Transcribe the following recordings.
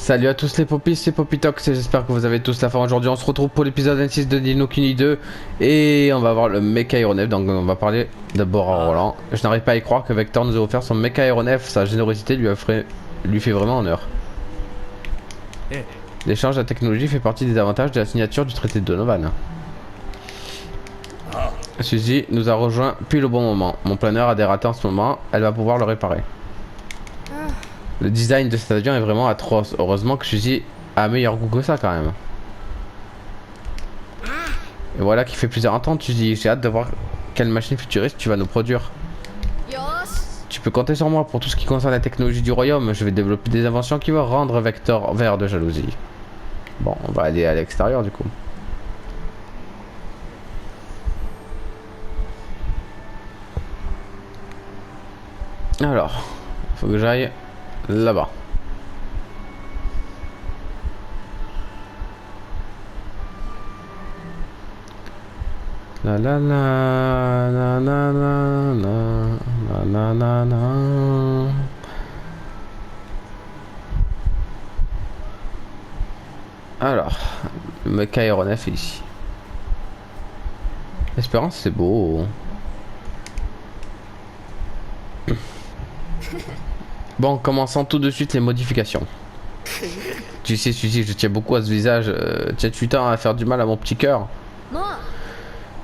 Salut à tous les popis, c'est Popitox et j'espère que vous avez tous la forme. Aujourd'hui on se retrouve pour l'épisode 26 de Ni no Kuni 2 et on va voir le mecha aéronef, donc on va parler d'abord à Roland. Je n'arrive pas à y croire que Vector nous a offert son mecha aéronef, sa générosité lui fait vraiment honneur. L'échange de la technologie fait partie des avantages de la signature du traité de Donovan. Suzy nous a rejoint pile au bon moment. Mon planeur a dératé en ce moment, elle va pouvoir le réparer. Le design de cet avion est vraiment atroce. Heureusement que Suzy a un meilleur goût que ça quand même. Et voilà qui fait plusieurs ententes, Suzy. J'ai hâte de voir quelle machine futuriste tu vas nous produire. Tu peux compter sur moi pour tout ce qui concerne la technologie du royaume. Je vais développer des inventions qui vont rendre Vector vert de jalousie. Bon, on va aller à l'extérieur du coup. Alors, faut que j'aille là-bas. La la la la la la la la la la. Alors, le mecha aéronef est ici. Espérance, c'est beau. Bon, commençons tout de suite les modifications. Tu sais, Suzy, je tiens beaucoup à ce visage. Tiens-tu tant à faire du mal à mon petit cœur?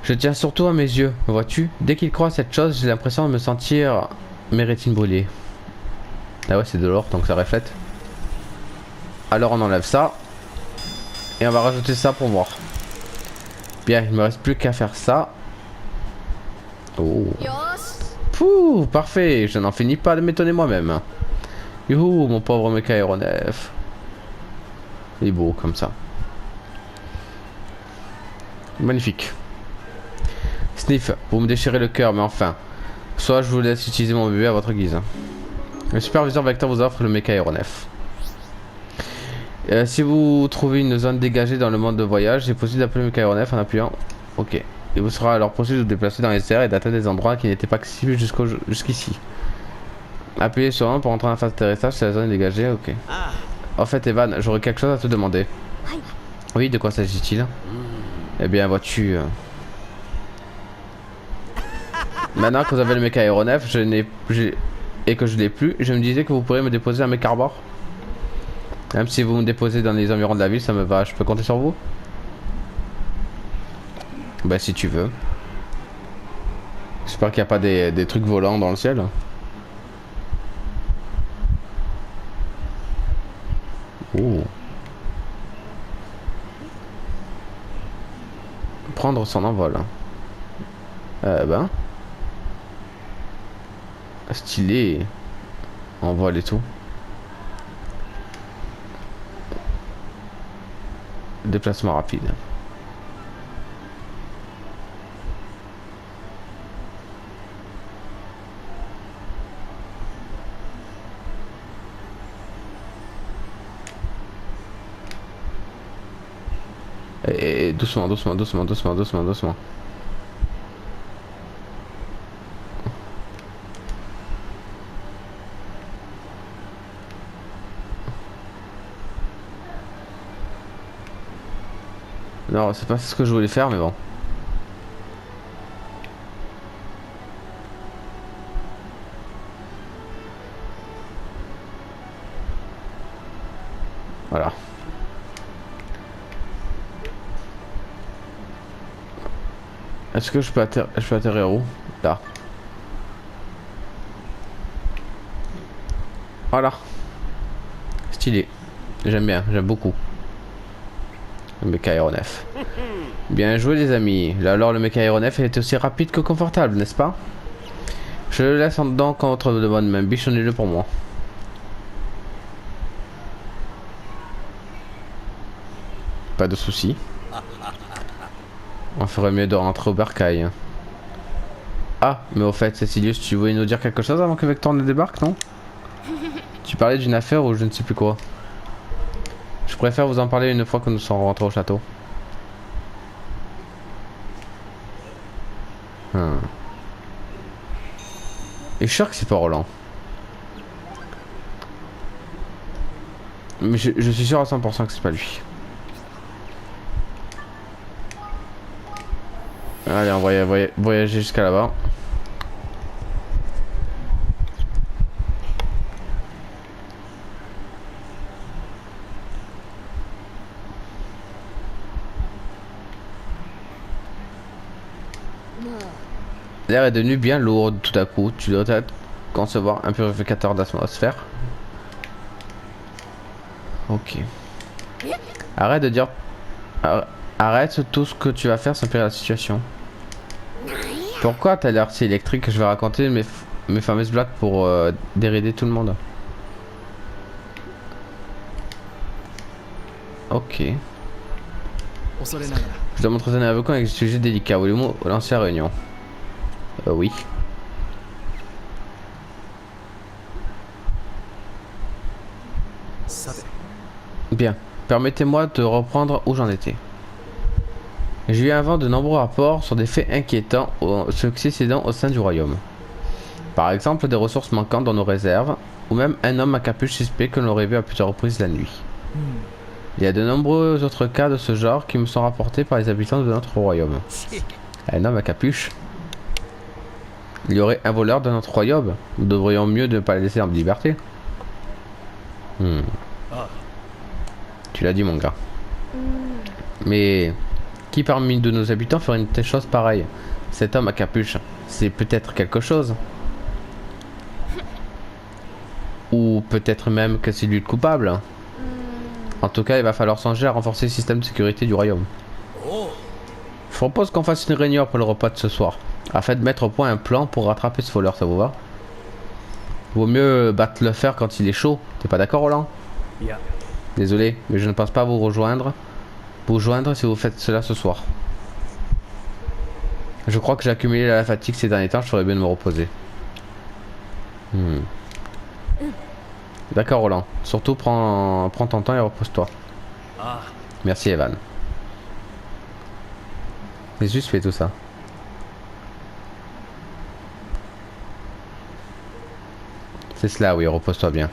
Je tiens surtout à mes yeux, vois-tu? Dès qu'il croit à cette chose, j'ai l'impression de me sentir mes rétines brûlées. Ah ouais, c'est de l'or, donc ça reflète. Alors on enlève ça. Et on va rajouter ça pour voir. Bien, il me reste plus qu'à faire ça. Oh. Pouh, parfait, je n'en finis pas de m'étonner moi-même. Youhou, mon pauvre mecha aéronef. Il est beau comme ça. Magnifique. Sniff, vous me déchirez le cœur, mais enfin. Soit je vous laisse utiliser mon bébé à votre guise. Le superviseur Vector vous offre le mecha aéronef. Si vous trouvez une zone dégagée dans le monde de voyage, c'est possible d'appeler le mecha aéronef en appuyant. Ok. Il vous sera alors possible de vous déplacer dans les airs et d'atteindre des endroits qui n'étaient pas accessibles jusqu'ici. Appuyez sur 1 pour entrer en phase d'atterrissage, c'est la zone dégagée, ok. En fait, Evan, j'aurais quelque chose à te demander. Oui, de quoi s'agit-il? Eh bien, vois-tu... Maintenant que vous avez le mecha aéronef, et que je l'ai plus, je me disais que vous pourriez me déposer à mecha arbor. Même si vous me déposez dans les environs de la ville, ça me va. Je peux compter sur vous? Bah si tu veux. J'espère qu'il n'y a pas des trucs volants dans le ciel. Oh. Prendre son envol. Ben. Stylé. Envol et tout. Déplacement rapide. Et doucement, doucement, doucement, doucement, doucement, doucement. Non, c'est pas ce que je voulais faire, mais bon. Voilà. Est-ce que je peux atterrir où? Là. Voilà. Stylé. J'aime bien, j'aime beaucoup. Le mecha aéronef. Bien joué les amis. Là alors le mecha aéronef est aussi rapide que confortable, n'est-ce pas? Je le laisse en dedans contre de bonnes mains. Bichonnez-le pour moi. Pas de soucis. On ferait mieux de rentrer au bercail. Ah, mais au fait, Cécilius, tu voulais nous dire quelque chose avant que Vector ne débarque, non? Tu parlais d'une affaire ou je ne sais plus quoi. Je préfère vous en parler une fois que nous serons rentrés au château. Et je suis sûr que c'est pas Roland. Mais je suis sûr à 100% que c'est pas lui. Allez, on va voyager jusqu'à là-bas. L'air est devenu bien lourd tout à coup. Tu dois peut-être concevoir un purificateur d'atmosphère. Ok. Arrête de dire... Arrête tout ce que tu vas faire sans pire la situation. Pourquoi t'as l'air si électrique? Je vais raconter mes fameuses blagues pour dérider tout le monde. Ok. Je dois m'entretenir avec vous avec des sujets délicats. Voulez-vous lancer la réunion? Oui. Bien. Permettez-moi de reprendre où j'en étais. J'ai eu un vent de nombreux rapports sur des faits inquiétants succédant au sein du royaume. Par exemple, des ressources manquantes dans nos réserves, ou même un homme à capuche suspect que l'on aurait vu à plusieurs reprises la nuit. Il y a de nombreux autres cas de ce genre qui me sont rapportés par les habitants de notre royaume. Un homme à capuche? Il y aurait un voleur dans notre royaume? Nous devrions mieux ne pas le laisser en liberté. Tu l'as dit, mon gars. Mais qui parmi de nos habitants ferait une telle chose pareille? Cet homme à capuche, c'est peut-être quelque chose. Ou peut-être même que c'est lui le coupable. En tout cas, il va falloir songer à renforcer le système de sécurité du royaume. Je propose qu'on fasse une réunion pour le repas de ce soir, afin de mettre au point un plan pour rattraper ce voleur, ça vous va? Vaut mieux battre le fer quand il est chaud, t'es pas d'accord, Roland? Désolé, mais je ne pense pas vous joindre si vous faites cela ce soir. Je crois que j'ai accumulé la fatigue ces derniers temps, je ferais bien de me reposer. D'accord, Roland. Surtout prends ton temps et repose-toi. Merci, Evan. J'ai juste fait tout ça. C'est cela, oui, repose-toi bien.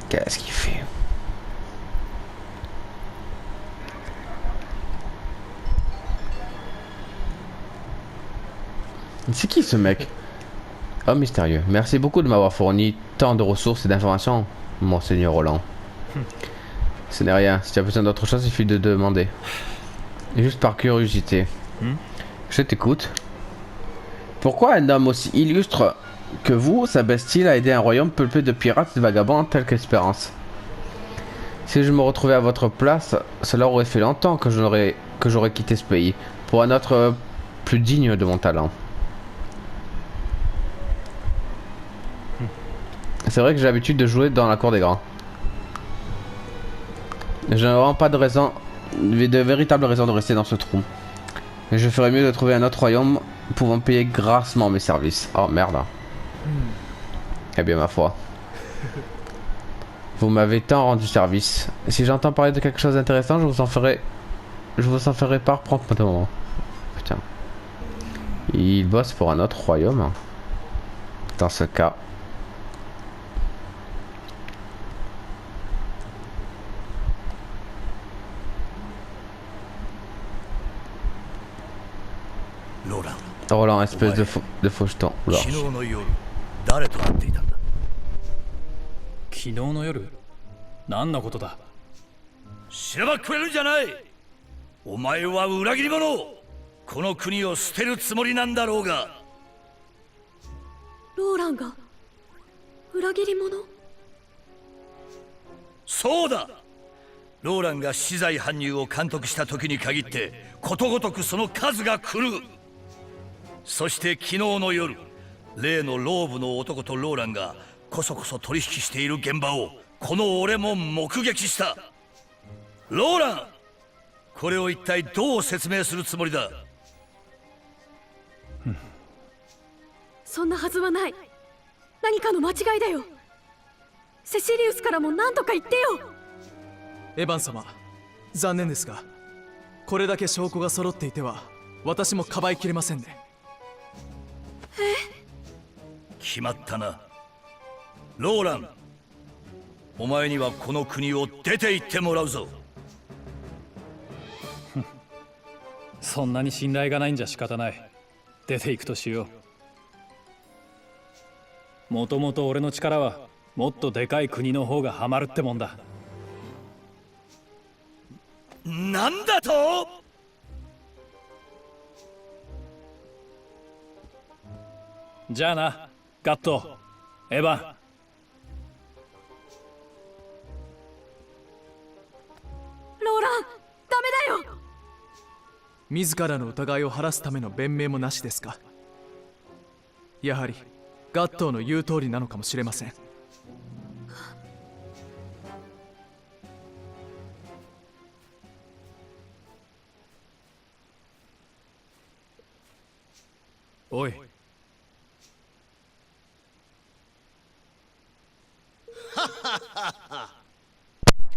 Qu'est-ce qu'il fait? C'est qui ce mec? Oh, mystérieux. Merci beaucoup de m'avoir fourni tant de ressources et d'informations, Monseigneur Roland. Ce n'est rien. Si tu as besoin d'autre chose, il suffit de demander. Juste par curiosité. Je t'écoute. Pourquoi un homme aussi illustre que vous s'abaisse-t-il à aider un royaume peuplé de pirates et de vagabonds tel qu'Espérance? Si je me retrouvais à votre place, cela aurait fait longtemps que j'aurais quitté ce pays pour un autre plus digne de mon talent. C'est vrai que j'ai l'habitude de jouer dans la cour des grands. Je n'ai vraiment pas de véritable raison de rester dans ce trou. Mais je ferais mieux de trouver un autre royaume pouvant payer grassement mes services. Oh merde. Eh bien, ma foi. Vous m'avez tant rendu service. Si j'entends parler de quelque chose d'intéressant, je vous en ferai part promptement. Putain. Il bosse pour un autre royaume. Dans ce cas. Roland, espèce de faucheton. 昨日の夜誰と会っていたんだ。昨日の夜何のことだ。知らば食えるんじゃない。お前は裏切り者。この国を捨てるつもりなんだろうが。ローランが裏切り者。そうだ。ローランが資材搬入を監督した時に限ってことごとくその数が来る。そして昨日の夜、例のローブの男とローランがこそこそ取引している現場をこの俺も目撃した。ローラン、これを一体どう説明するつもりだ。そんなはずはない。何かの間違いだよ。セシリウスからも何とか言ってよ。エヴァン様、残念ですがこれだけ証拠が揃っていては私もかばいきれませんね。決まったな。ローラン、お前にはこの国を出て行ってもらうぞ。そんなに信頼がないんじゃ仕方ない。出ていくとしよう。もともと俺の力はもっとでかい国の方がハマるってもんだ。なんだと？じゃあな、ガット、エヴァン。ローラン、ダメだよ。自らの疑いを晴らすための弁明もなしですか。やはりガットーの言う通りなのかもしれません。おい。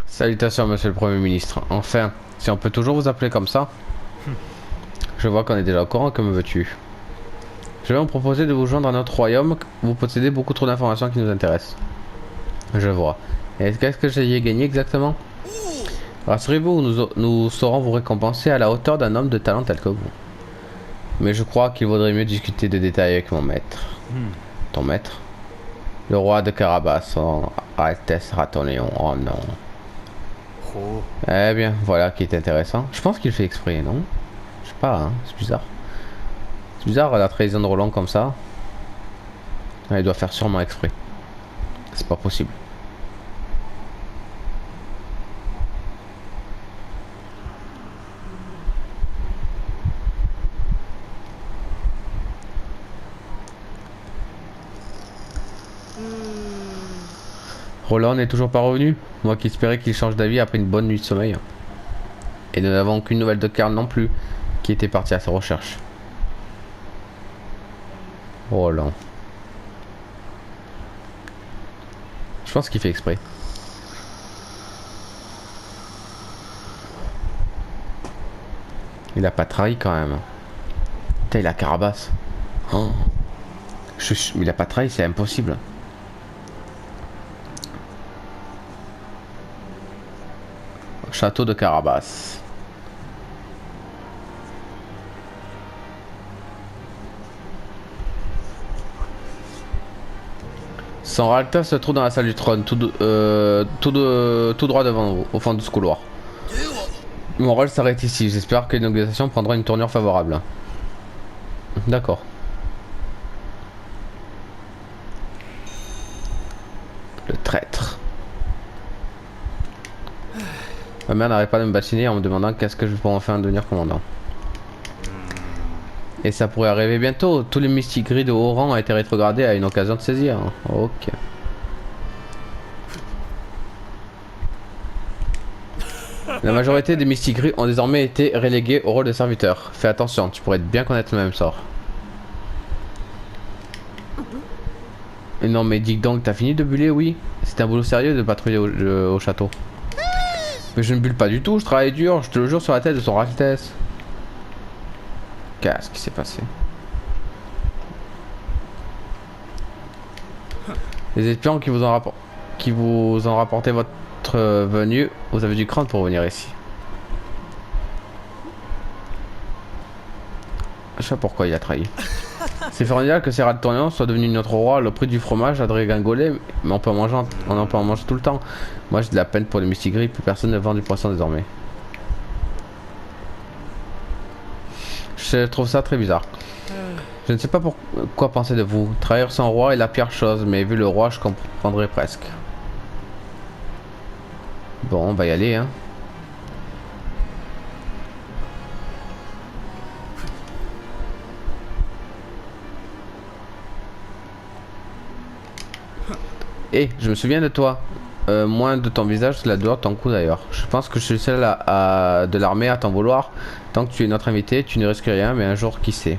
Salutations, monsieur le Premier ministre. Enfin, si on peut toujours vous appeler comme ça. Je vois qu'on est déjà au courant, que me veux-tu? Je vais vous proposer de vous joindre à notre royaume. Vous possédez beaucoup trop d'informations qui nous intéressent. Je vois. Et qu'est-ce que j'ai gagné exactement? Rassurez-vous, nous saurons vous récompenser à la hauteur d'un homme de talent tel que vous. Mais je crois qu'il vaudrait mieux discuter de détails avec mon maître. Ton maître? Le roi de Carabas, son Altesse Ratonéon. Oh non. Eh bien, voilà qui est intéressant. Je pense qu'il fait exprès, non? Je sais pas, hein, c'est bizarre. C'est bizarre la trahison de Roland comme ça. Il doit faire sûrement exprès. C'est pas possible. Roland n'est toujours pas revenu. Moi qui espérais qu'il change d'avis après une bonne nuit de sommeil. Et nous n'avons aucune nouvelle de Karl non plus, qui était parti à ses recherches. Roland. Je pense qu'il fait exprès. Il a pas trahi quand même. Putain, il a Carabas. Oh. Il a pas trahi, c'est impossible. Château de Carabas. Son réacteur se trouve dans la salle du trône, tout droit devant vous, au fond de ce couloir. Mon rôle s'arrête ici, j'espère que les négociations prendront une tournure favorable. D'accord. Le traître. Ma mère n'arrête pas de me bassiner en me demandant qu'est-ce que je pourrais enfin devenir commandant. Et ça pourrait arriver bientôt. Tous les mystiques gris de haut rang ont été rétrogradés à une occasion de saisir. Ok. La majorité des mystiques gris ont désormais été relégués au rôle de serviteurs. Fais attention, tu pourrais bien connaître le même sort. Et non mais dis donc, t'as fini de buller? Oui. C'est un boulot sérieux de patrouiller au château. Mais je ne bulle pas du tout, je travaille dur, je te le jure sur la tête de son Altesse. Qu'est-ce qui s'est passé? Les espions qui vous ont rapporté votre venue, vous avez dû craindre pour venir ici. Je sais pas pourquoi il a trahi. C'est formidable que ces rats de tournions soient devenus notre roi. Le prix du fromage a dégringolé, mais on peut en manger tout le temps. Moi j'ai de la peine pour les mystiques gris, plus personne ne vend du poisson désormais. Je trouve ça très bizarre. Je ne sais pas quoi penser de vous. Trahir son roi est la pire chose, mais vu le roi, je comprendrais presque. Bon, on va y aller, hein. Eh, je me souviens de toi. Moins de ton visage que la douleur de ton cou d'ailleurs. Je pense que je suis le seul de l'armée à t'en vouloir. Tant que tu es notre invité, tu ne risques rien, mais un jour, qui sait.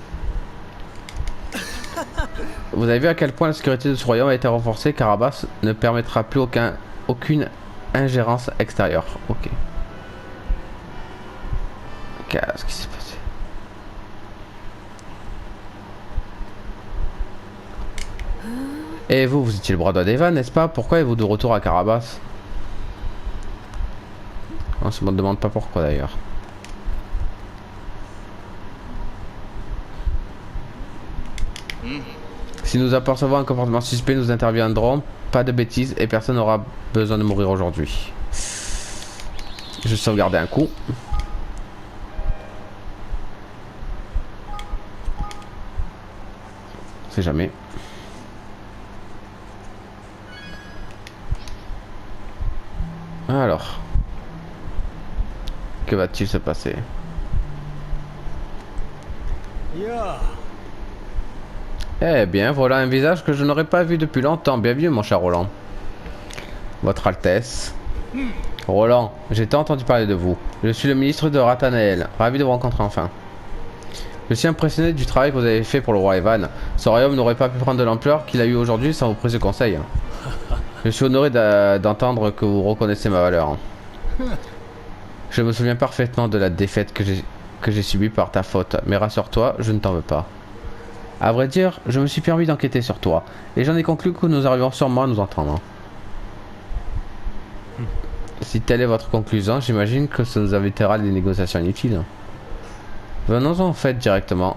Vous avez vu à quel point la sécurité de ce royaume a été renforcée. Carabas ne permettra plus aucune ingérence extérieure. Ok. Qu'est-ce qui s'est passé? Et vous étiez le bras droit d'Evan, n'est-ce pas? Pourquoi êtes-vous de retour à Carabas? On se demande pas pourquoi d'ailleurs. Si nous apercevons un comportement suspect, nous interviendrons. Pas de bêtises et personne n'aura besoin de mourir aujourd'hui. Je vais sauvegarder un coup. On sait jamais. Alors. Que va-t-il se passer? Eh bien, voilà un visage que je n'aurais pas vu depuis longtemps. Bienvenue, mon cher Roland. Votre Altesse. Roland, j'ai tant entendu parler de vous. Je suis le ministre de Ratanael. Ravi de vous rencontrer enfin. Je suis impressionné du travail que vous avez fait pour le roi Evan. Ce royaume n'aurait pas pu prendre de l'ampleur qu'il a eu aujourd'hui sans vos précieux conseils. Je suis honoré d'entendre que vous reconnaissez ma valeur. Je me souviens parfaitement de la défaite que j'ai subie par ta faute. Mais rassure-toi, je ne t'en veux pas. À vrai dire, je me suis permis d'enquêter sur toi. Et j'en ai conclu que nous arrivons sûrement à nous entendre. Si telle est votre conclusion, j'imagine que ça nous évitera des négociations inutiles. Venons-en en fait directement.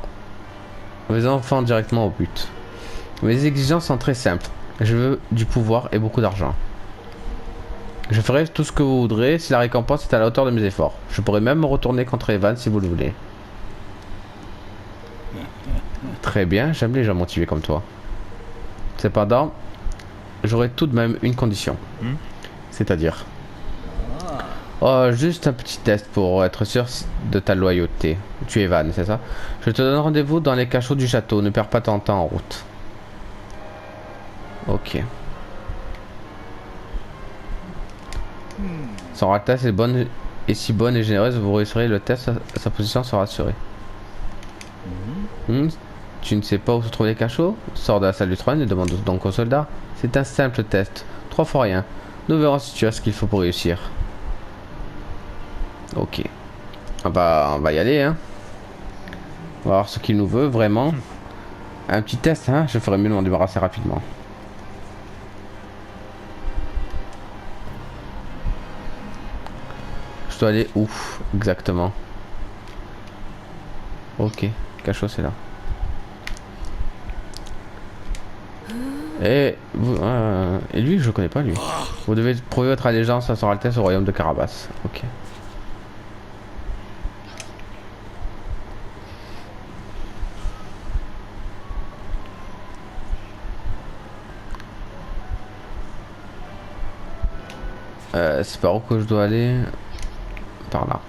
Venons-en directement au but. Mes exigences sont très simples. Je veux du pouvoir et beaucoup d'argent. Je ferai tout ce que vous voudrez si la récompense est à la hauteur de mes efforts. Je pourrais même me retourner contre Evan si vous le voulez. Très bien, j'aime les gens motivés comme toi. Cependant, j'aurai tout de même une condition. C'est-à-dire... Oh, juste un petit test pour être sûr de ta loyauté. Tu es Evan, c'est ça? Je te donne rendez-vous dans les cachots du château. Ne perds pas ton temps en route. Ok. Son Altesse est si bonne et généreuse, vous réussirez le test, sa position sera assurée. Tu ne sais pas où se trouvent les cachots? Sors de la salle du trône et demande donc aux soldats. C'est un simple test. 3 fois rien. Nous verrons si tu as ce qu'il faut pour réussir. Ok. On va y aller, hein. On va voir ce qu'il nous veut, vraiment. Un petit test, hein. Je ferais mieux de m'en débarrasser rapidement. Je dois aller où exactement? Ok, cachot c'est là. Et lui je connais pas lui. Vous devez prouver votre allégeance à son Altesse au royaume de Carabas. Ok. C'est par où que je dois aller? Par là.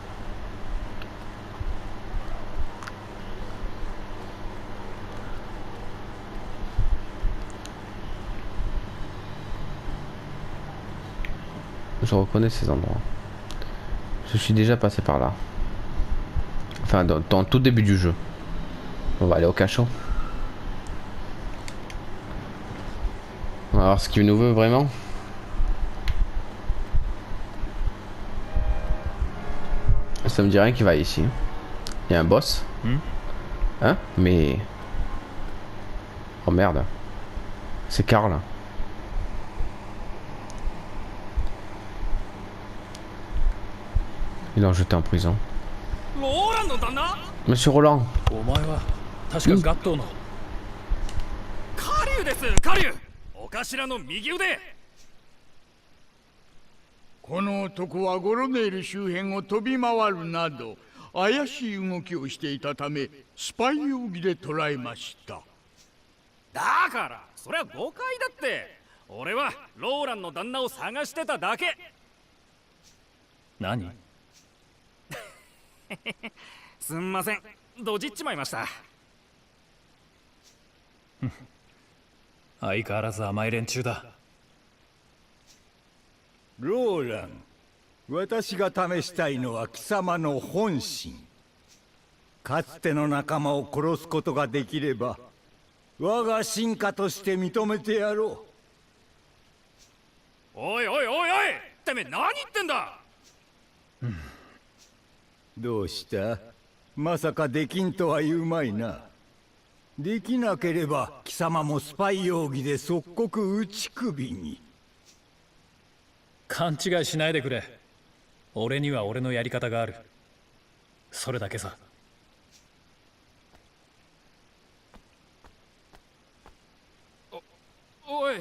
Je reconnais ces endroits. Je suis déjà passé par là. Enfin, dans tout début du jeu. On va aller au cachot. On va voir ce qu'il nous veut vraiment. Ça me dit rien qu'il va ici. Il y a un boss. Hein? Mais... Oh merde. C'est Karl. Il l'a jeté en prison. Monsieur Roland. お前は確かガットーのカリュウです。カリュウ、お頭の右腕。この男はゴロネール周辺を飛び回るなど怪しい動きをしていたためスパイ容疑で捕らえました。だからそれは誤解だって。俺はローランの旦那を探してただけ。何？すんません、ドジっちまいました。相変わらず甘い連中だ。ローラン、私が試したいのは貴様の本心。かつての仲間を殺すことができれば我が進化として認めてやろおいおいおいおい、てめえ何言ってんだ。う。どうした？まさかできんとは言うまいな。できなければ貴様もスパイ容疑で即刻打ち首に。勘違いしないでくれ。俺には俺のやり方がある。それだけさ。おい、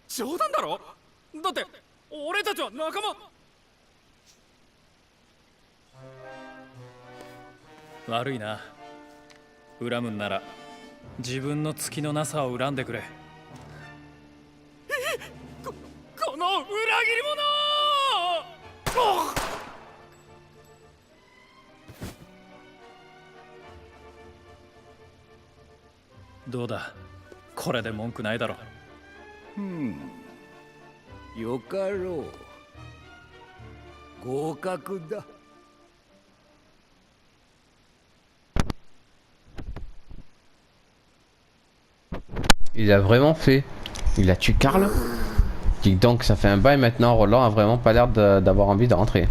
冗談だろ。だって俺たちは仲間。悪いな。恨むんなら自分の月のなさを恨んでくれ。この裏切り者。どうだ、これで文句ないだろ。よかろう。合格だ。Il a vraiment fait. Il a tué Karl. Dis donc, ça fait un bail maintenant. Roland a vraiment pas l'air d'avoir envie de rentrer.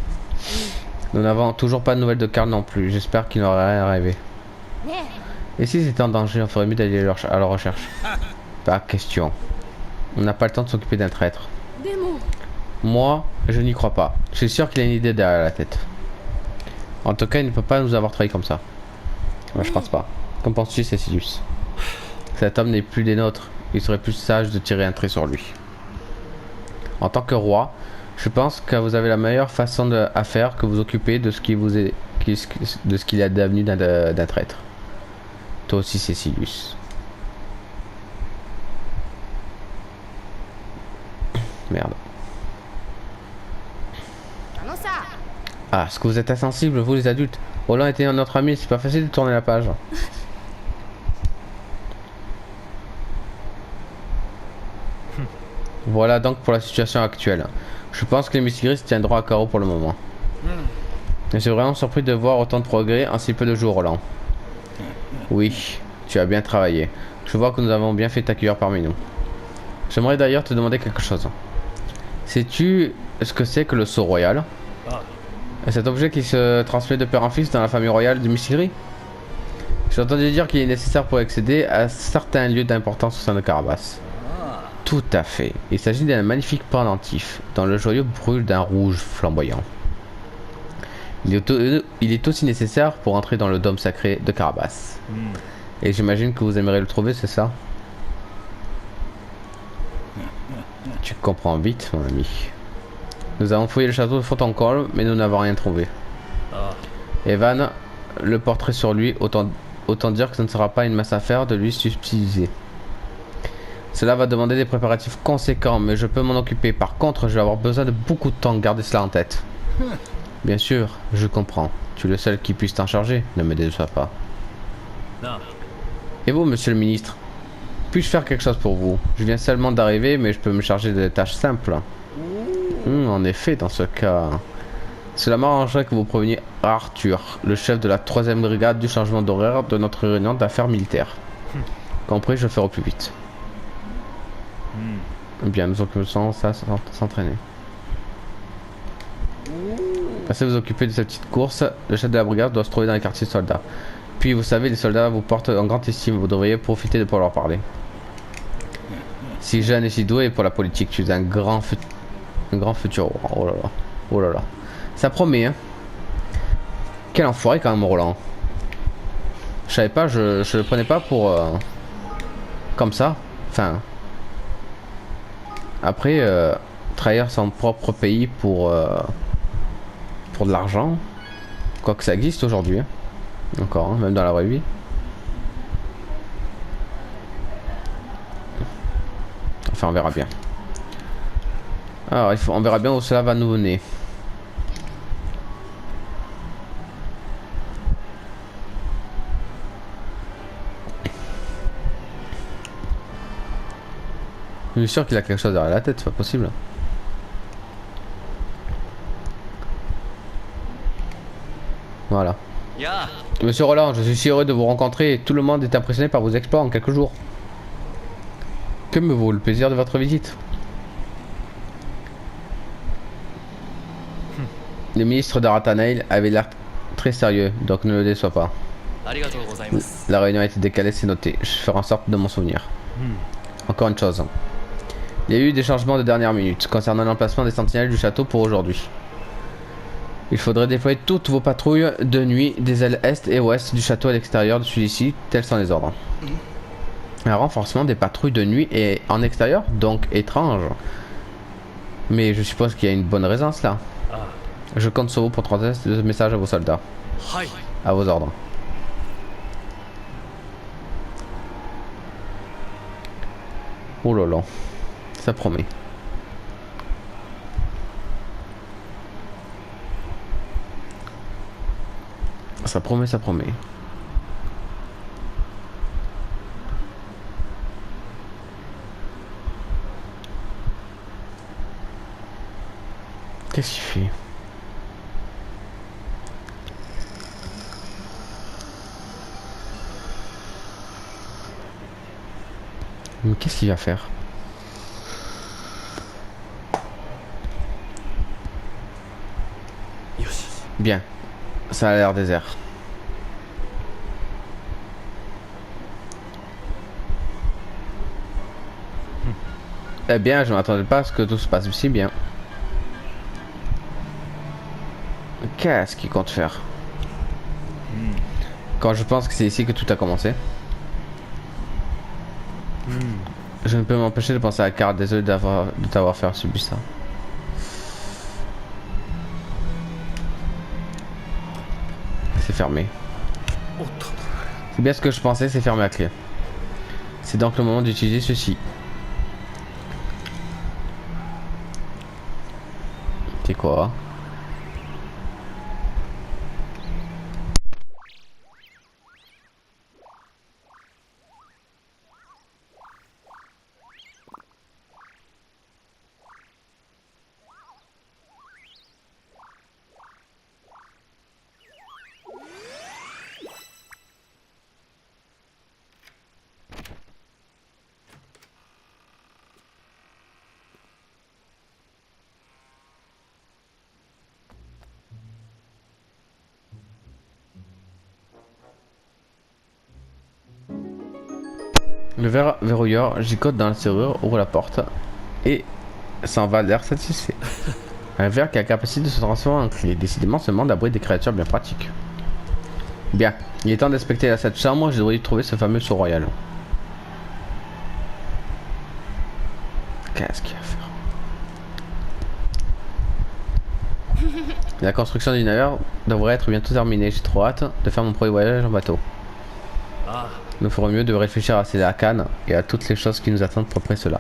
Nous n'avons toujours pas de nouvelles de Karl non plus. J'espère qu'il n'aurait rien arrivé. Et si c'était en danger, on ferait mieux d'aller à la recherche. Pas question. On n'a pas le temps de s'occuper d'un traître. Moi, je n'y crois pas. Je suis sûr qu'il a une idée derrière la tête. En tout cas, il ne peut pas nous avoir trahi comme ça. Moi, je pense pas. Qu'en penses-tu, Cécilius? Cet homme n'est plus des nôtres. Il serait plus sage de tirer un trait sur lui. En tant que roi, je pense que vous avez la meilleure façon à faire que vous occuper de ce qui vous est, de ce qu'il est devenu d'un traître. Toi aussi, Cécilius. Merde. Ah, est-ce que vous êtes insensibles, vous les adultes? Roland était notre ami, c'est pas facile de tourner la page. Voilà donc pour la situation actuelle. Je pense que les Miss Gris tiennent droit à carreau pour le moment. Je suis vraiment surpris de voir autant de progrès en si peu de jours, Roland. Oui, tu as bien travaillé. Je vois que nous avons bien fait t'accueillir parmi nous. J'aimerais d'ailleurs te demander quelque chose. Sais-tu ce que c'est que le sceau royal? Cet objet qui se transmet de père en fils dans la famille royale du Missigri? J'ai entendu dire qu'il est nécessaire pour accéder à certains lieux d'importance au sein de Carabas. Tout à fait. Il s'agit d'un magnifique pendentif dont le joyau brûle d'un rouge flamboyant. Il est aussi nécessaire pour entrer dans le dôme sacré de Carabas. Et j'imagine que vous aimeriez le trouver, c'est ça? Tu comprends vite, mon ami. Nous avons fouillé le château de Fontainebleau, mais nous n'avons rien trouvé. Evan, le portrait sur lui, autant dire que ce ne sera pas une mince affaire de lui subtiliser. Cela va demander des préparatifs conséquents, mais je peux m'en occuper. Par contre, je vais avoir besoin de beaucoup de temps. Gardez cela en tête. Bien sûr, je comprends. Tu es le seul qui puisse t'en charger. Ne me déçois pas. Et vous, monsieur le ministre? Puis-je faire quelque chose pour vous? Je viens seulement d'arriver, mais je peux me charger de tâches simples. En effet, dans ce cas... Cela m'arrangerait que vous preveniez Arthur, le chef de la 3e brigade du changement d'horaire de notre réunion d'affaires militaires. Compris, je ferai au plus vite. Bien, nous occupons ça s'entraîner. Passez vous occuper de cette petite course. Le chef de la brigade doit se trouver dans les quartiers soldats. Puis vous savez, les soldats vous portent en grande estime. Vous devriez profiter de pouvoir leur parler. Si jeune et si doué pour la politique, tu es un grand futur. Oh là là. Oh là là. Ça promet, hein. Quel enfoiré quand même, Roland. Je savais pas, je le prenais pas pour... comme ça. Enfin... Après, trahir son propre pays pour de l'argent, quoi que ça existe aujourd'hui, hein. Encore, hein, même dans la vraie vie. Enfin, on verra bien. Alors, on verra bien où cela va nous mener. Je suis sûr qu'il a quelque chose derrière la tête, c'est pas possible. Voilà. Monsieur Roland, je suis si heureux de vous rencontrer. Tout le monde est impressionné par vos exploits en quelques jours. Que me vaut le plaisir de votre visite? Le ministre d'Aratanail avait l'air très sérieux, donc ne le déçois pas. La réunion a été décalée, c'est noté. Je ferai en sorte de m'en souvenir. Encore une chose. Il y a eu des changements de dernière minute concernant l'emplacement des sentinelles du château pour aujourd'hui. Il faudrait déployer toutes vos patrouilles de nuit des ailes est et ouest du château à l'extérieur de celui-ci, tels sont les ordres. Un renforcement des patrouilles de nuit et en extérieur, donc étrange. Mais je suppose qu'il y a une bonne raison à cela. Je compte sur vous pour transmettre ce message à vos soldats. À vos ordres. Oh là là, ça promet. Ça promet, ça promet. Qu'est-ce qu'il fait? Mais qu'est-ce qu'il va faire? Bien. Ça a l'air désert. Eh bien, je m'attendais pas à ce que tout se passe si bien. Qu'est-ce qu'il compte faire? Quand je pense que c'est ici que tout a commencé. Je ne peux m'empêcher de penser à Karl, désolé de t'avoir fait subir ça. C'est fermé. C'est bien ce que je pensais, c'est fermé à clé. C'est donc le moment d'utiliser ceci. C'est quoi? Le verrouilleur gigote dans la serrure, ouvre la porte et s'en va l'air satisfait. Un verre qui a la capacité de se transformer en clé. Décidément, ce monde abrite des créatures bien pratiques. Bien, il est temps d'inspecter cette chambre. Je devrais y trouver ce fameux sceau royal. Qu'est-ce qu'il va faire? La construction du navire devrait être bientôt terminée. J'ai trop hâte de faire mon premier voyage en bateau. Nous ferons mieux de réfléchir à ces arcanes et à toutes les choses qui nous attendent pour après cela.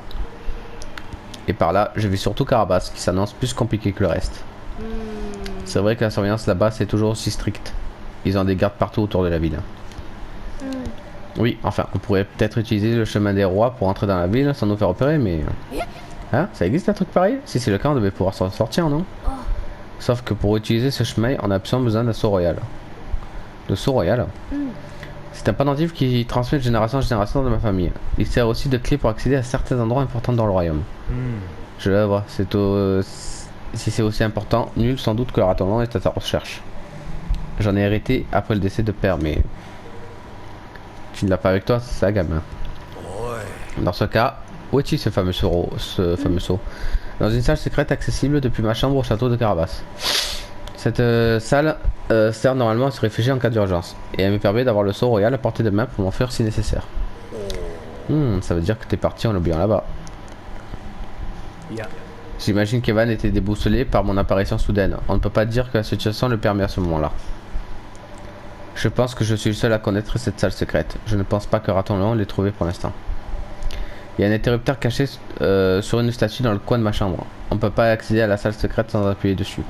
Et par là, je vais surtout Carabas, qui s'annonce plus compliqué que le reste. C'est vrai que la surveillance là-bas, c'est toujours aussi strict. Ils ont des gardes partout autour de la ville. Oui, enfin, on pourrait peut-être utiliser le chemin des rois pour entrer dans la ville sans nous faire repérer, mais... Hein? Ça existe un truc pareil? Si c'est le cas, on devait pouvoir s'en sortir, non? Sauf que pour utiliser ce chemin, on a absolument besoin d'un sceau royal. Le sceau royal? C'est un pendentif qui transmet de génération en génération de ma famille. Il sert aussi de clé pour accéder à certains endroits importants dans le royaume. Je le vois, si c'est aussi important, nul sans doute que le raton est à ta recherche. J'en ai hérité après le décès de père, mais... Tu ne l'as pas avec toi, c'est ça, gamin. Dans ce cas, où est-il ce fameux sceau? Dans une salle secrète accessible depuis ma chambre au château de Carabas. Cette salle sert normalement à se réfugier en cas d'urgence. Et elle me permet d'avoir le sceau royal à portée de main pour m'enfuir si nécessaire. Ça veut dire que t'es parti en l'oubliant là-bas. J'imagine qu'Evan était déboussolé par mon apparition soudaine. On ne peut pas dire que la situation le permet à ce moment-là. Je pense que je suis le seul à connaître cette salle secrète. Je ne pense pas que Raton l'ait trouvée pour l'instant. Il y a un interrupteur caché sur une statue dans le coin de ma chambre. On ne peut pas accéder à la salle secrète sans appuyer dessus.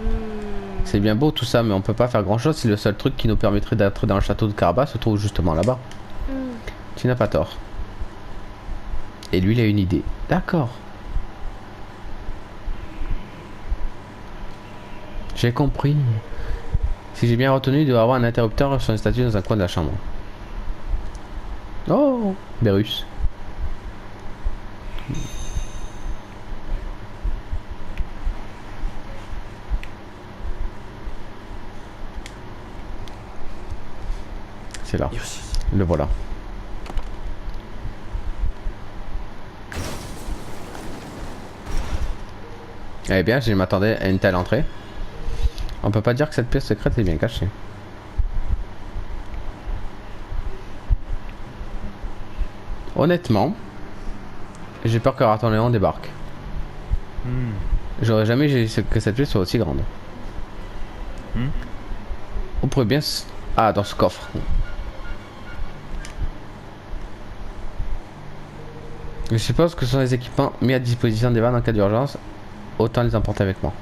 C'est bien beau tout ça, mais on peut pas faire grand chose si le seul truc qui nous permettrait d'entrer dans le château de Carabas se trouve justement là-bas. Tu n'as pas tort. Et lui, il a une idée. D'accord. J'ai compris. Si j'ai bien retenu, il doit y avoir un interrupteur sur une statue dans un coin de la chambre. Oh, Berus. C'est là. よし Le voilà. Eh bien, je m'attendais à une telle entrée. On peut pas dire que cette pièce secrète est bien cachée. Honnêtement, j'ai peur que Raton Léon débarque. J'aurais jamais dit que cette pièce soit aussi grande. On pourrait bien... Ah, dans ce coffre. Je suppose que ce sont les équipements mis à disposition des vannes en cas d'urgence. Autant les emporter avec moi.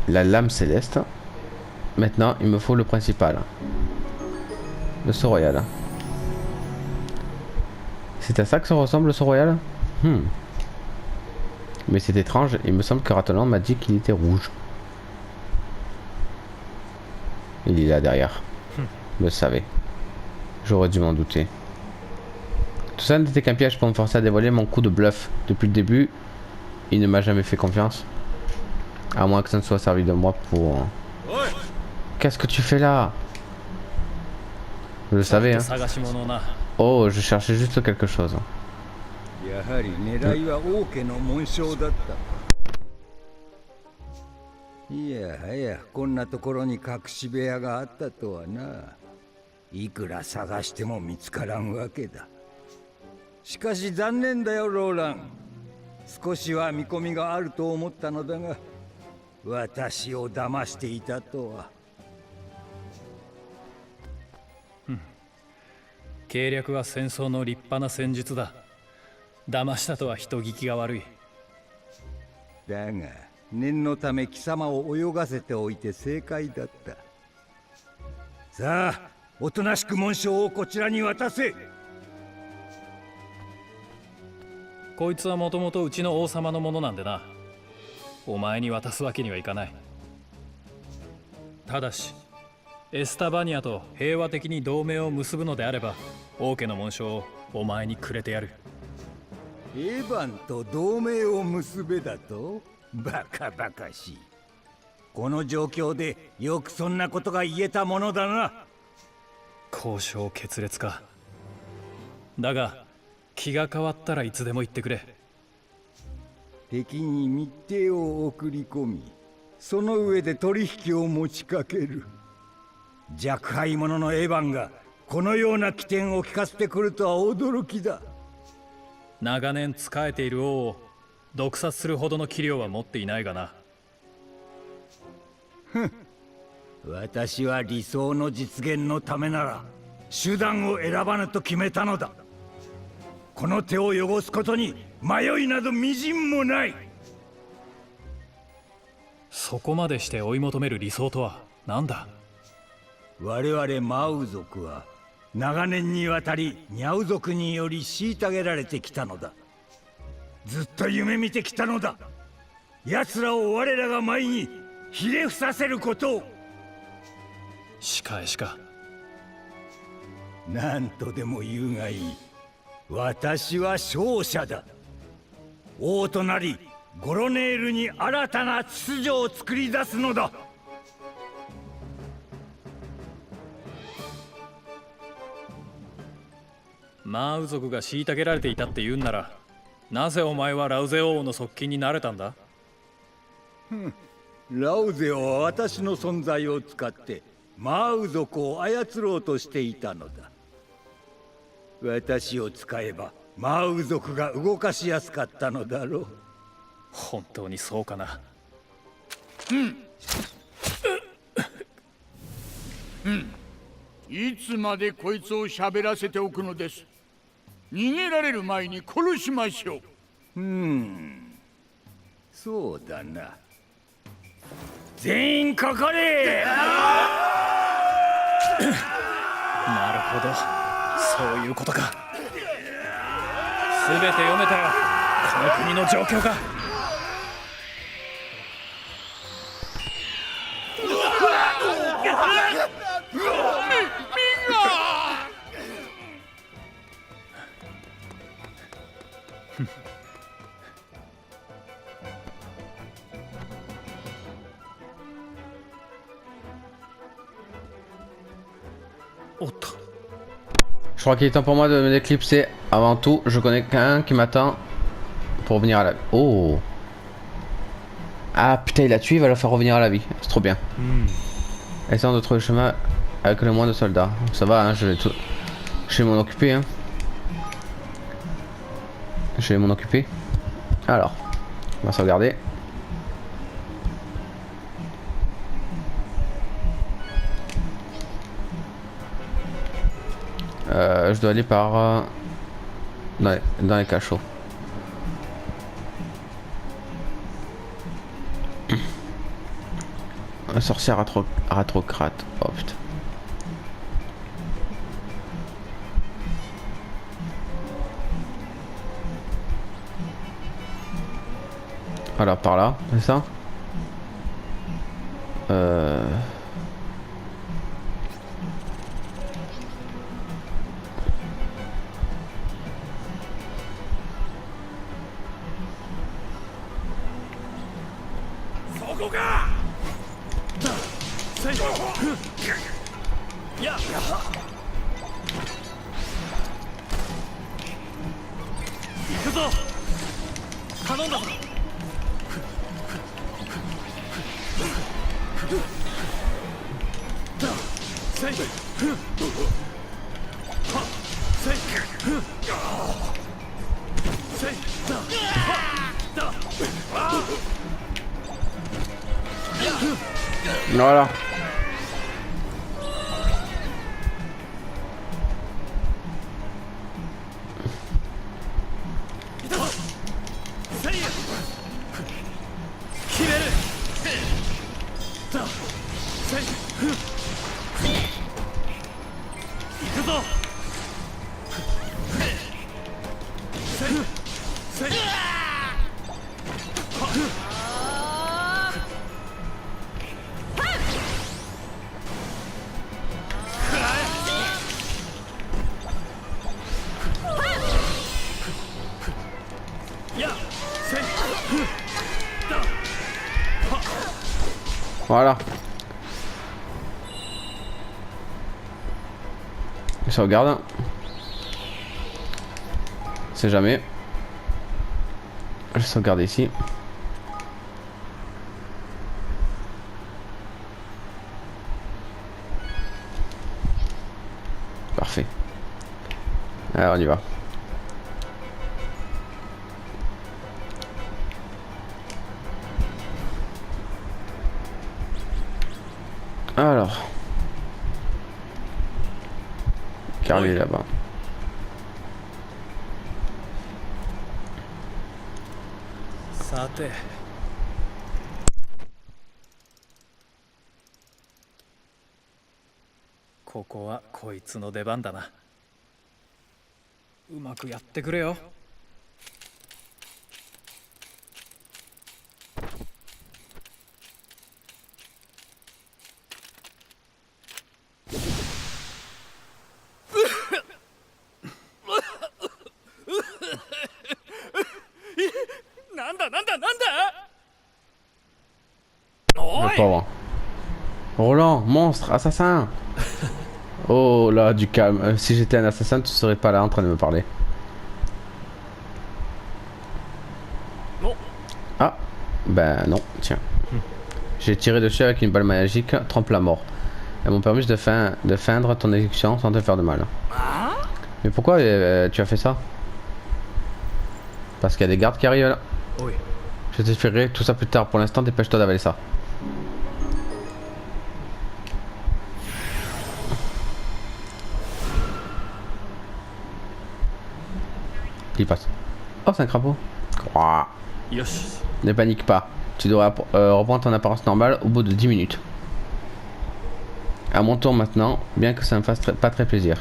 La lame céleste. Maintenant, il me faut le principal. Le sceau royal. C'est à ça que ça ressemble le sceau royal? Mais c'est étrange, il me semble que Ratolan m'a dit qu'il était rouge. Il est là derrière. Je le savais. J'aurais dû m'en douter. Tout ça n'était qu'un piège pour me forcer à dévoiler mon coup de bluff. Depuis le début, il ne m'a jamais fait confiance. À moins que ça ne soit servi de moi pour... Qu'est-ce que tu fais là? Je le savais, hein. 探し物をな Oh, je cherchais juste quelque chose. やはり狙いは王家の紋章だった。いやはやこんなところに隠し部屋があったとはな。いくら探しても見つからんわけだ。しかし残念だよローラン。少しは見込みがあると思ったのだが、私を騙していたとは。計略は戦争の立派な戦術だ。騙したとは人聞きが悪い。だが念のため貴様を泳がせておいて正解だった。さあおとなしく紋章をこちらに渡せ。こいつはもともとうちの王様のものなんでな。お前に渡すわけにはいかない。ただしエスタバニアと平和的に同盟を結ぶのであれば、王家の紋章をお前にくれてやる。エヴァンと同盟を結べだと？バカバカしい。この状況でよくそんなことが言えたものだな。交渉決裂か。だが気が変わったらいつでも言ってくれ。敵に密偵を送り込み、その上で取引を持ちかける。若輩者のエヴァンがこのような起点を聞かせてくるとは驚きだ。長年仕えている王を毒殺するほどの器量は持っていないがな。私は理想の実現のためなら手段を選ばぬと決めたのだ。この手を汚すことに迷いなどみじんもない。そこまでして追い求める理想とは何だ？我々マウ族は長年にわたりニャウ族により虐げられてきたのだ。ずっと夢見てきたのだ。奴らを我らが前にひれ伏させることを。仕返しか。何とでも言うがいい。私は勝者だ。王となりゴロネールに新たな秩序を作り出すのだ。マウ族が虐げられていたって言うんなら、なぜお前はラウゼ王の側近になれたんだ？ラウゼオは私の存在を使ってマウ族を操ろうとしていたのだ。私を使えばマウ族が動かしやすかったのだろう。本当にそうかな。いつまでこいつを喋らせておくのです。逃げられる前に殺しましょう。そうだな。全員かかれ。なるほど、そういうことか。全て読めたよ、この国の状況が。Je crois qu'il est temps pour moi de me déclipser. Avant tout, je connais quelqu'un qui m'attend pour revenir à la vie. Oh. Ah putain, il a tué, il va le faire revenir à la vie. C'est trop bien. Essayons de trouver le chemin avec le moins de soldats. Ça va, hein, je vais m'en occuper. Hein. Je vais m'en occuper. Alors, on va sauvegarder. Je dois aller par dans les cachots. Un sorcier ratrocrate. Oh putain. Alors par là, c'est ça? Voilà. Voilà. Je sauvegarde. C'est jamais. Je sauvegarde ici. Parfait. Alors on y va. Alors. Carl est là-bas. Koこはこいつの出番だな。うまくやってくれよ。Le pauvre. Roland, monstre, assassin. Oh là, du calme. Si j'étais un assassin, tu serais pas là en train de me parler. Ah, ben non, tiens. J'ai tiré dessus avec une balle magique, trompe la mort. Elles m'ont permis de feindre ton exécution sans te faire de mal. Mais pourquoi tu as fait ça? Parce qu'il y a des gardes qui arrivent là. Je t'expliquerai tout ça plus tard. Pour l'instant, dépêche-toi d'avaler ça. Il passe. Oh, c'est un crapaud. Ouah. Ne panique pas. Tu devras reprendre ton apparence normale au bout de 10 minutes. À mon tour maintenant, bien que ça me fasse pas très plaisir.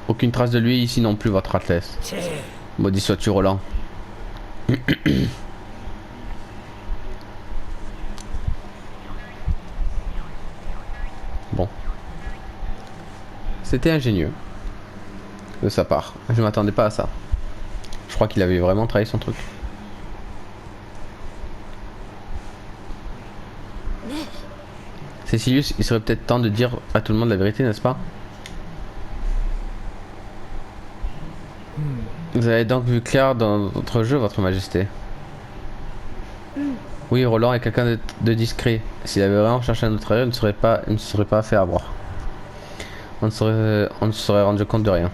Aucune trace de lui ici non plus, votre Altesse. Maudit sois-tu, Roland. Bon. C'était ingénieux. de sa part. Je m'attendais pas à ça. Je crois qu'il avait vraiment trahi son truc. Cécilius, il serait peut-être temps de dire à tout le monde la vérité, n'est-ce pas? Vous avez donc vu clair dans votre jeu, votre majesté. Oui, Roland est quelqu'un de discret. S'il avait vraiment cherché à nous trahir, il ne serait pas fait avoir. On ne se serait rendu compte de rien.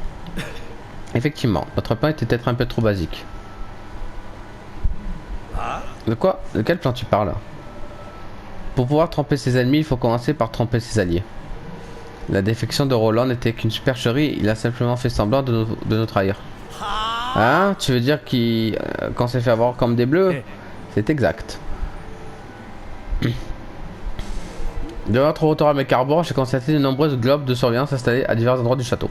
Effectivement, notre plan était peut-être un peu trop basique. De quoi? De quel plan tu parles? Pour pouvoir tromper ses ennemis, il faut commencer par tromper ses alliés. La défection de Roland n'était qu'une supercherie, il a simplement fait semblant de nous trahir. Hein? Tu veux dire qu'on s'est fait avoir comme des bleus? C'est exact. De notre retour à Mecharbor, j'ai constaté de nombreuses globes de surveillance installées à divers endroits du château.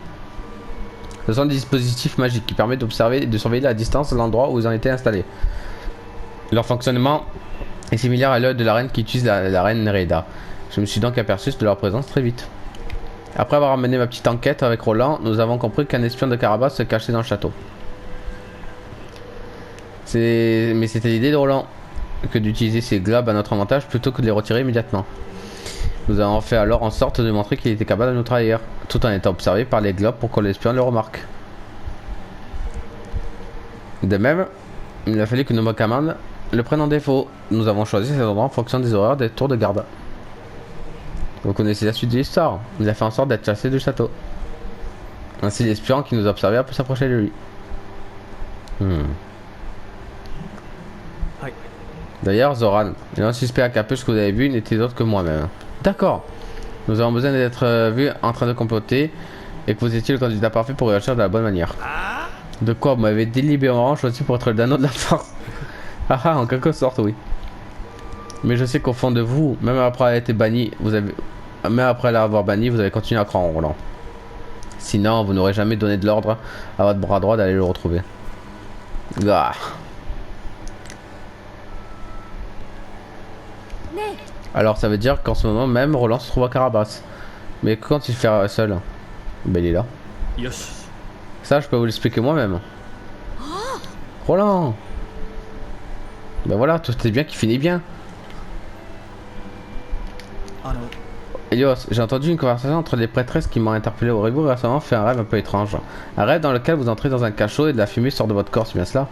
Ce sont des dispositifs magiques qui permettent d'observer et de surveiller la distance de l'endroit où ils ont été installés. Leur fonctionnement est similaire à l'œil de la reine qui utilise la reine Nereida. Je me suis donc aperçu de leur présence très vite. Après avoir mené ma petite enquête avec Roland, nous avons compris qu'un espion de Carabas se cachait dans le château. Mais c'était l'idée de Roland que d'utiliser ces globes à notre avantage plutôt que de les retirer immédiatement. Nous avons fait alors en sorte de montrer qu'il était capable de nous trahir, tout en étant observé par les globes pour que l'espion le remarque. De même, il a fallu que nos commandes le prennent en défaut. Nous avons choisi cet endroit en fonction des horaires des tours de garde. Vous connaissez la suite de l'histoire. Il a fait en sorte d'être chassé du château. Ainsi, l'espion qui nous a observé a pu s'approcher de lui. D'ailleurs, Zoran, le suspect à capuche que vous avez vu n'était autre que moi-même. D'accord. Nous avons besoin d'être vus en train de comploter et que vous étiez le candidat parfait pour réagir de la bonne manière. De quoi vous m'avez délibérément choisi pour être le dano de la force? Ah, en quelque sorte, oui. Mais je sais qu'au fond de vous, même après avoir été banni, même après l'avoir banni, vous avez continué à croire en Roland. Sinon, vous n'aurez jamais donné de l'ordre à votre bras droit d'aller le retrouver. Ah. Alors ça veut dire qu'en ce moment même, Roland se trouve à Carabas. Mais quand il fait seul, ben il est là. Ça, je peux vous l'expliquer moi-même. Roland! Ben voilà, tout est bien qui finit bien. Elios, j'ai entendu une conversation entre les prêtresses qui m'ont interpellé au Rebours et récemment fait un rêve un peu étrange. Un rêve dans lequel vous entrez dans un cachot et de la fumée sort de votre corps, c'est bien cela?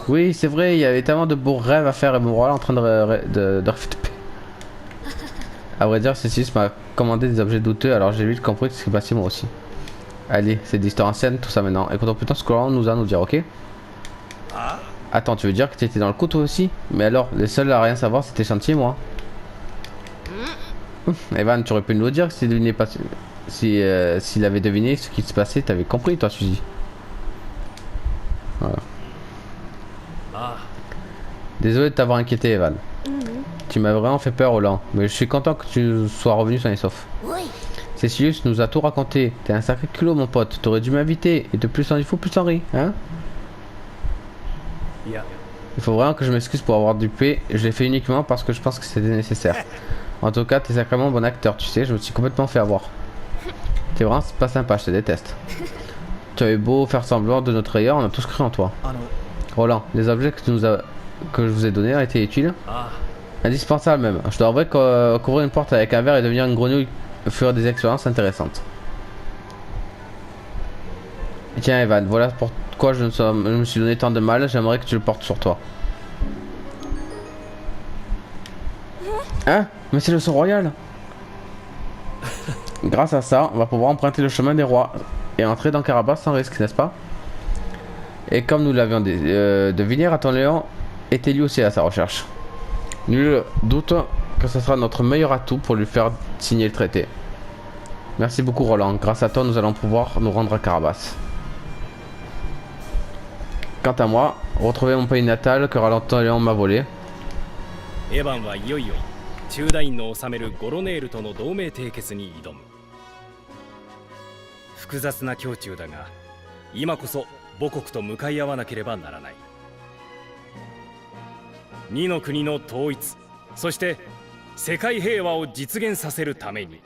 Oui, c'est vrai, il y avait tellement de beaux rêves à faire et mon roi en train de À vrai dire, Cécile m'a commandé des objets douteux, alors j'ai vite compris ce qui passait moi aussi. Allez, c'est de l'histoire ancienne, tout ça maintenant. Écoutons plutôt ce que Roland nous a à nous dire, ok? Attends, tu veux dire que tu étais dans le coup toi aussi? Mais alors, les seuls à rien savoir, c'était Chantier, moi. Evan, tu aurais pu nous le dire s'il avait deviné ce qui se passait, t'avais compris, toi, Suzy. Voilà. Désolé de t'avoir inquiété, Evan. Tu m'as vraiment fait peur, Roland. Mais je suis content que tu sois revenu sain et sauf. Cécilius nous a tout raconté. T'es un sacré culot, mon pote. T'aurais dû m'inviter. Et de plus en il faut, plus en rit, hein? Il faut vraiment que je m'excuse pour avoir dupé. Je l'ai fait uniquement parce que je pense que c'était nécessaire. En tout cas, t'es sacrément bon acteur, tu sais. Je me suis complètement fait avoir. T'es vraiment pas sympa, je te déteste. Tu avais beau faire semblant de notre trahir, on a tous cru en toi. Roland, les objets que je vous ai donnés ont été utiles. Indispensable même. Je dois avouer qu'ouvrir une porte avec un verre et devenir une grenouille furent des expériences intéressantes. Tiens Evan, voilà pourquoi je me suis donné tant de mal, j'aimerais que tu le portes sur toi. Hein? Mais c'est le sceau royal. Grâce à ça, on va pouvoir emprunter le chemin des rois et entrer dans Carabas sans risque, n'est-ce pas? Et comme nous l'avions deviné, Raton Léon était lui aussi à sa recherche. Nul doute que ce sera notre meilleur atout pour lui faire signer le traité. Merci beaucoup Roland, grâce à toi nous allons pouvoir nous rendre à Carabas. Quant à moi, retrouver mon pays natal que Raton Léon m'a volé. Evan はいよいよ中大院の治めるゴロネールとの同盟締結に挑む。複雑な胸中だが、今こそ母国と向かい合わなければならない。二の国の統一、そして世界平和を実現させるために。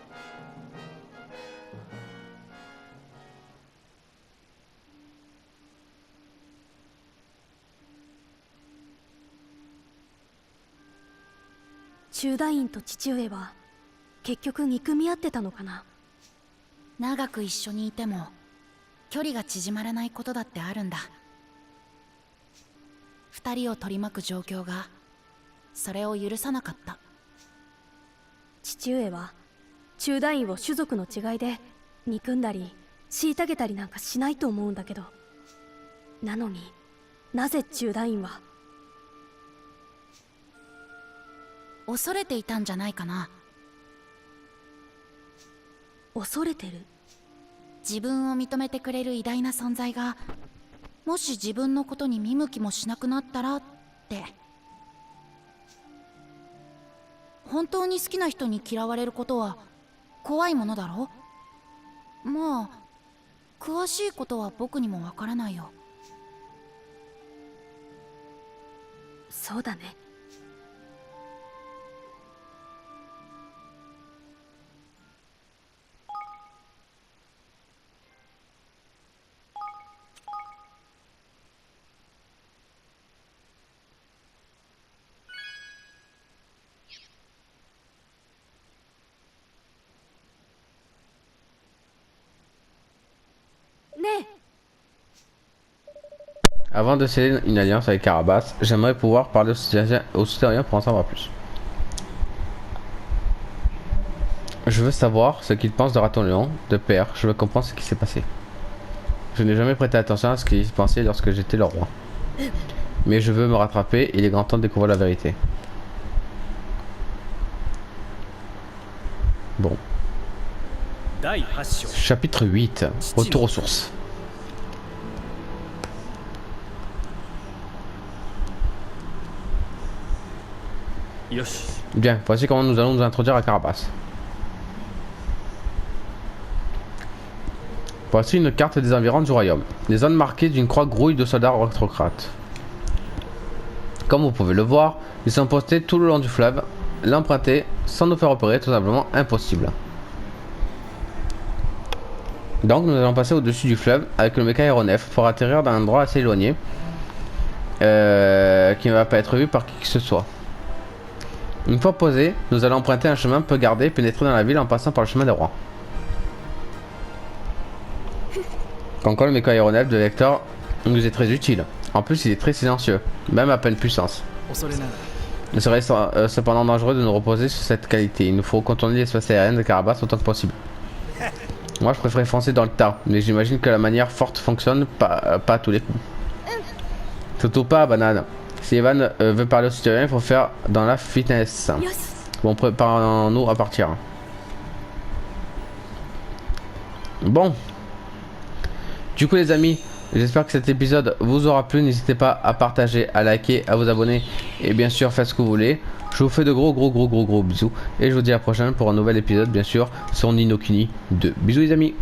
中大院と父上は結局憎み合ってたのかな。長く一緒にいても距離が縮まらないことだってあるんだ。二人を取り巻く状況がそれを許さなかった。父上は中大院を種族の違いで憎んだり虐げたりなんかしないと思うんだけど、なのになぜ中大院は。恐れていたんじゃないかな。恐れてる？自分を認めてくれる偉大な存在がもし自分のことに見向きもしなくなったらって。本当に好きな人に嫌われることは怖いものだろ。まあ詳しいことは僕にもわからないよ。そうだね。ねえ。 Avant de sceller une alliance avec Carabas, j'aimerais pouvoir parler aux citoyens pour en savoir plus. Je veux savoir ce qu'ils pensent de Raton Lion, de Père, je veux comprendre ce qui s'est passé. Je n'ai jamais prêté attention à ce qu'ils pensaient lorsque j'étais leur roi. Mais je veux me rattraper, il est grand temps de découvrir la vérité. Bon. Chapitre 8. Retour aux sources. Bien, voici comment nous allons nous introduire à Carabas. Voici une carte des environs du royaume. Les zones marquées d'une croix grouille de soldats autocrates. Comme vous pouvez le voir, ils sont postés tout le long du fleuve. L'emprunter sans nous faire repérer est tout simplement impossible. Donc nous allons passer au-dessus du fleuve avec le méca aéronef pour atterrir dans un endroit assez éloigné qui ne va pas être vu par qui que ce soit. Une fois posé, nous allons emprunter un chemin peu gardé et pénétrer dans la ville en passant par le chemin des rois. Comme quoi le méca aéronef de Vector nous est très utile. En plus il est très silencieux, même à pleine puissance. Il serait cependant dangereux de nous reposer sur cette qualité. Il nous faut contourner l'espace aérien de Carabas autant que possible. Moi je préfère foncer dans le tas, mais j'imagine que la manière forte fonctionne pas à tous les coups. Surtout pas à Banane. Si Evan veut parler aux citoyens, il faut faire dans la fitness. Bon, préparons-nous à partir. Bon. Du coup les amis, j'espère que cet épisode vous aura plu. N'hésitez pas à partager, à liker, à vous abonner et bien sûr faites ce que vous voulez. Je vous fais de gros bisous et je vous dis à la prochaine pour un nouvel épisode bien sûr sur Ni no Kuni 2. Bisous les amis.